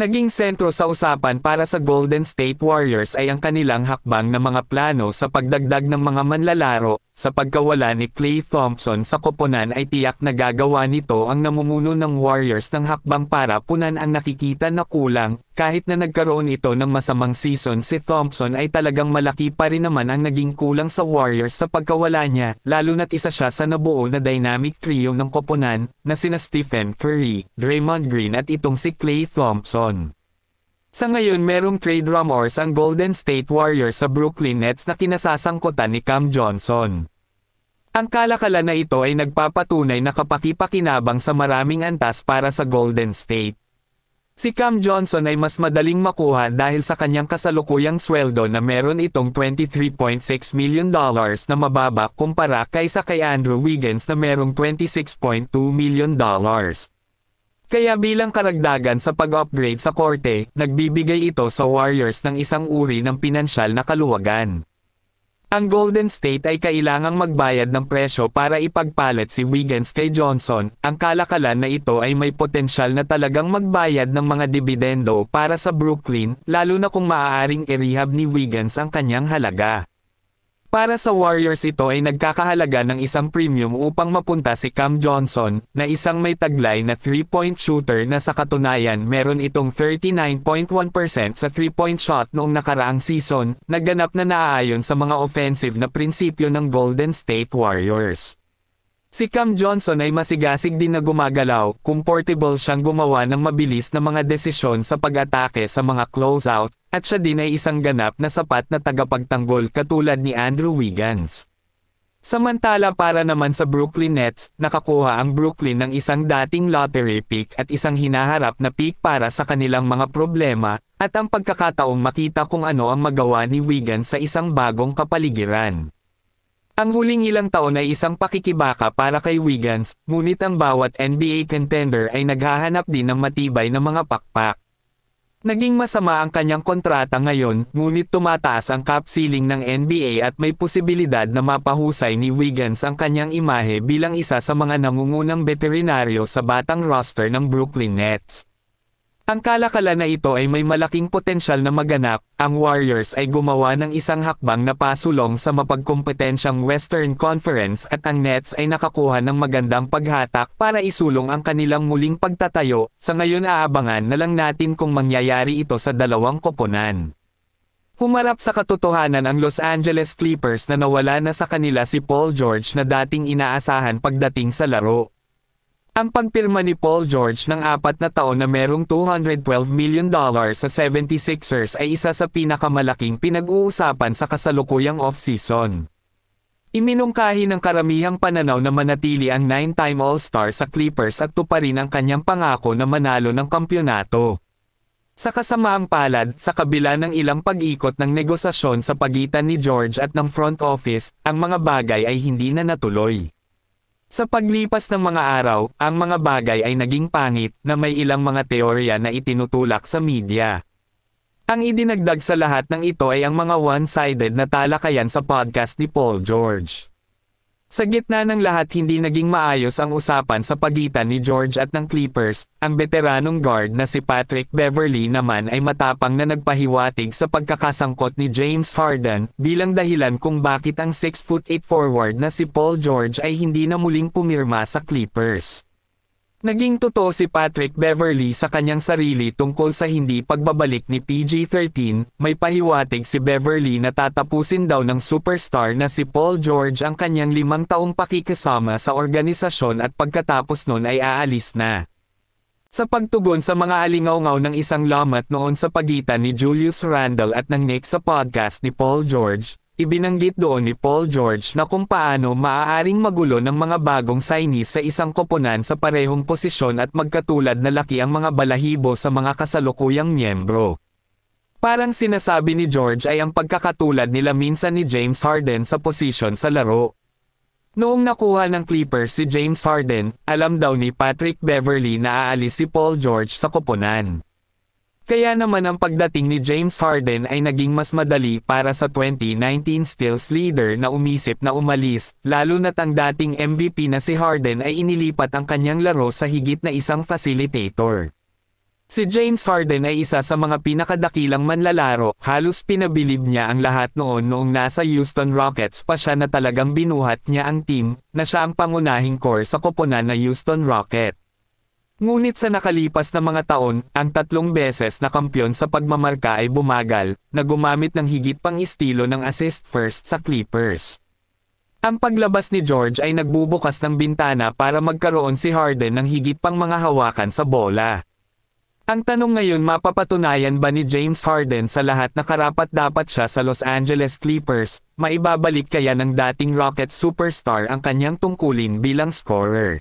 Naging sentro sa usapan para sa Golden State Warriors ay ang kanilang hakbang na mga plano sa pagdagdag ng mga manlalaro. Sa pagkawala ni Klay Thompson sa koponan ay tiyak na gagawa nito ang namumuno ng Warriors ng hakbang para punan ang nakikita na kulang. Kahit na nagkaroon ito ng masamang season, si Thompson ay talagang malaki pa rin naman ang naging kulang sa Warriors sa pagkawala niya, lalo na't isa siya sa nabuo na dynamic trio ng koponan, na sina Stephen Curry, Draymond Green at itong si Klay Thompson. Sa ngayon merong trade rumors ang Golden State Warriors sa Brooklyn Nets na kinasasangkutan ni Cam Johnson. Ang kalakalan na ito ay nagpapatunay na kapaki-pakinabang sa maraming antas para sa Golden State. Si Cam Johnson ay mas madaling makuha dahil sa kanyang kasalukuyang sweldo na meron itong $23.6 million na mababa kumpara kaysa kay Andrew Wiggins na merong $26.2 million. Kaya bilang karagdagan sa pag-upgrade sa korte, nagbibigay ito sa Warriors ng isang uri ng pinansyal na kaluwagan. Ang Golden State ay kailangang magbayad ng presyo para ipagpalit si Wiggins kay Johnson. Ang kalakalan na ito ay may potensyal na talagang magbayad ng mga dibidendo para sa Brooklyn, lalo na kung maaaring i-rehab ni Wiggins ang kanyang halaga. Para sa Warriors ito ay nagkakahalaga ng isang premium upang mapunta si Cam Johnson, na isang may taglay na 3-point shooter na sa katunayan meron itong 39.1% sa 3-point shot noong nakaraang season, na ganap na naaayon sa mga offensive na prinsipyo ng Golden State Warriors. Si Cam Johnson ay masigasig din na gumagalaw, comfortable siyang gumawa ng mabilis na mga desisyon sa pag-atake sa mga closeout, at siya din ay isang ganap na sapat na tagapagtanggol katulad ni Andrew Wiggins. Samantala para naman sa Brooklyn Nets, nakakuha ang Brooklyn ng isang dating lottery pick at isang hinaharap na pick para sa kanilang mga problema, at ang pagkakataong makita kung ano ang magawa ni Wiggins sa isang bagong kapaligiran. Ang huling ilang taon ay isang pakikibaka para kay Wiggins, ngunit ang bawat NBA contender ay naghahanap din ng matibay na mga pakpak. Naging masama ang kanyang kontrata ngayon, ngunit tumataas ang cap ceiling ng NBA at may posibilidad na mapahusay ni Wiggins ang kanyang imahe bilang isa sa mga nangungunang veterinaryo sa batang roster ng Brooklyn Nets. Ang kalakalan na ito ay may malaking potensyal na maganap. Ang Warriors ay gumawa ng isang hakbang na pasulong sa mapagkompetensyang Western Conference at ang Nets ay nakakuha ng magandang paghatak para isulong ang kanilang muling pagtatayo. Sa ngayon aabangan na lang natin kung mangyayari ito sa dalawang koponan. Humarap sa katotohanan ang Los Angeles Clippers na nawala na sa kanila si Paul George na dating inaasahan pagdating sa laro. Ang pagpirma ni Paul George ng 4 na taon na merong $212 million sa 76ers ay isa sa pinakamalaking pinag-uusapan sa kasalukuyang off-season. Iminungkahi ng karamihang pananaw na manatili ang 9-time All-Star sa Clippers at tuparin ang kanyang pangako na manalo ng kampyonato. Sa kasamaang palad, sa kabila ng ilang pag-ikot ng negosasyon sa pagitan ni George at ng front office, ang mga bagay ay hindi na natuloy. Sa paglipas ng mga araw, ang mga bagay ay naging pangit, na may ilang mga teorya na itinutulak sa media. Ang idinagdag sa lahat ng ito ay ang mga one-sided na talakayan sa podcast ni Paul George. Sa gitna ng lahat hindi naging maayos ang usapan sa pagitan ni George at ng Clippers, ang veteranong guard na si Patrick Beverley naman ay matapang na nagpahiwatig sa pagkakasangkot ni James Harden, bilang dahilan kung bakit ang 6'8" forward na si Paul George ay hindi na muling pumirma sa Clippers. Naging totoo si Patrick Beverley sa kanyang sarili tungkol sa hindi pagbabalik ni PG-13, may pahiwatig si Beverley na tatapusin daw ng superstar na si Paul George ang kanyang 5 taong pakikisama sa organisasyon at pagkatapos nun ay aalis na. Sa pagtugon sa mga alingaw-ngaw ng isang lamat noon sa pagitan ni Julius Randle at ng Knicks sa podcast ni Paul George, ibinanggit doon ni Paul George na kung paano maaaring magulo ng mga bagong signees sa isang koponan sa parehong posisyon at magkatulad na laki ang mga balahibo sa mga kasalukuyang miyembro. Parang sinasabi ni George ay ang pagkakatulad nila minsan ni James Harden sa posisyon sa laro. Noong nakuha ng Clippers si James Harden, alam daw ni Patrick Beverley na aalis si Paul George sa koponan. Kaya naman ang pagdating ni James Harden ay naging mas madali para sa 2019 steals leader na umisip na umalis, lalo na't ang dating MVP na si Harden ay inilipat ang kanyang laro sa higit na isang facilitator. Si James Harden ay isa sa mga pinakadakilang manlalaro, halos pinabilib niya ang lahat noong nasa Houston Rockets pa siya na talagang binuhat niya ang team, na siya ang pangunahing core sa koponan na Houston Rocket. Ngunit sa nakalipas na mga taon, ang 3 beses na kampyon sa pagmamarka ay bumagal, na gumamit ng higit pang estilo ng assist first sa Clippers. Ang paglabas ni George ay nagbubukas ng bintana para magkaroon si Harden ng higit pang mga hawakan sa bola. Ang tanong ngayon, mapapatunayan ba ni James Harden sa lahat na karapat-dapat siya sa Los Angeles Clippers, maibabalik kaya ng dating Rockets superstar ang kanyang tungkulin bilang scorer?